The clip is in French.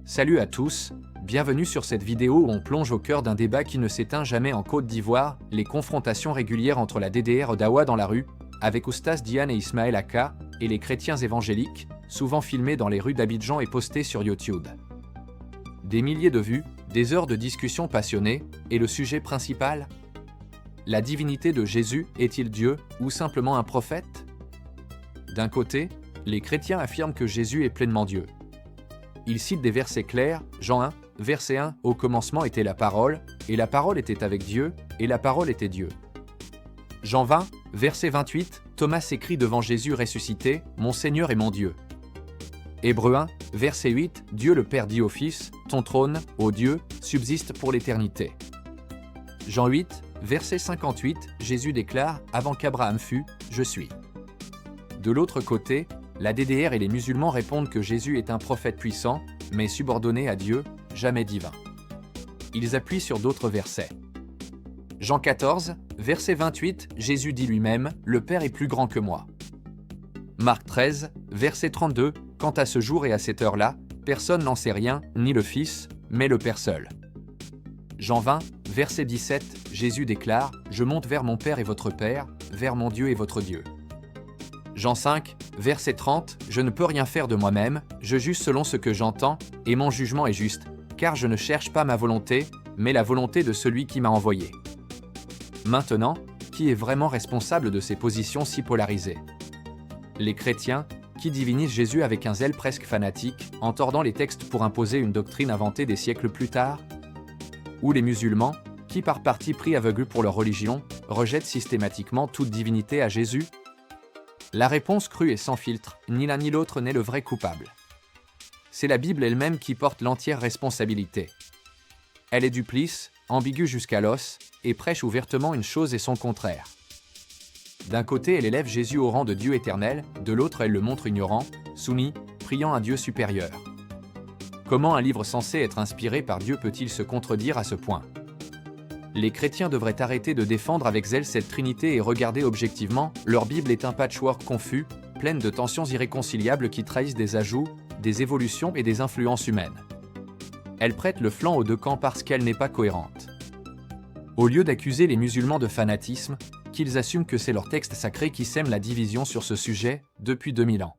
Salut à tous, bienvenue sur cette vidéo où on plonge au cœur d'un débat qui ne s'éteint jamais en Côte d'Ivoire, les confrontations régulières entre la DDR Dawa dans la rue, avec Oustaz Diane et Ismaël Aka, et les chrétiens évangéliques, souvent filmés dans les rues d'Abidjan et postés sur YouTube. Des milliers de vues, des heures de discussion passionnées, et le sujet principal ? La divinité de Jésus est-il Dieu ou simplement un prophète ? D'un côté, les chrétiens affirment que Jésus est pleinement Dieu. Ils citent des versets clairs, Jean 1, verset 1, « Au commencement était la parole, et la parole était avec Dieu, et la parole était Dieu. » Jean 20, verset 28, Thomas écrit devant Jésus ressuscité, « Mon Seigneur et mon Dieu. » Hébreux 1, verset 8, Dieu le Père dit au Fils, « Ton trône, ô Dieu, subsiste pour l'éternité. » Jean 8, verset 58, Jésus déclare, « Avant qu'Abraham fût, je suis. » De l'autre côté, la DDR et les musulmans répondent que Jésus est un prophète puissant, mais subordonné à Dieu, jamais divin. Ils appuient sur d'autres versets. Jean 14, verset 28, Jésus dit lui-même, « Le Père est plus grand que moi. » Marc 13, verset 32, « Quant à ce jour et à cette heure-là, personne n'en sait rien, ni le Fils, mais le Père seul. » Jean 20, verset 17, Jésus déclare, « Je monte vers mon Père et votre Père, vers mon Dieu et votre Dieu. » Jean 5, verset 30, « Je ne peux rien faire de moi-même, je juge selon ce que j'entends, et mon jugement est juste, car je ne cherche pas ma volonté, mais la volonté de celui qui m'a envoyé. » Maintenant, qui est vraiment responsable de ces positions si polarisées ? Les chrétiens, qui divinisent Jésus avec un zèle presque fanatique, en tordant les textes pour imposer une doctrine inventée des siècles plus tard ? Ou les musulmans, qui par parti pris aveugle pour leur religion, rejettent systématiquement toute divinité à Jésus ? La réponse crue et sans filtre, ni l'un ni l'autre n'est le vrai coupable. C'est la Bible elle-même qui porte l'entière responsabilité. Elle est duplice, ambiguë jusqu'à l'os, et prêche ouvertement une chose et son contraire. D'un côté, elle élève Jésus au rang de Dieu éternel, de l'autre, elle le montre ignorant, soumis, priant un Dieu supérieur. Comment un livre censé être inspiré par Dieu peut-il se contredire à ce point ? Les chrétiens devraient arrêter de défendre avec zèle cette trinité et regarder objectivement, leur Bible est un patchwork confus, pleine de tensions irréconciliables qui trahissent des ajouts, des évolutions et des influences humaines. Elle prête le flanc aux deux camps parce qu'elle n'est pas cohérente. Au lieu d'accuser les musulmans de fanatisme, qu'ils assument que c'est leur texte sacré qui sème la division sur ce sujet, depuis 2000 ans.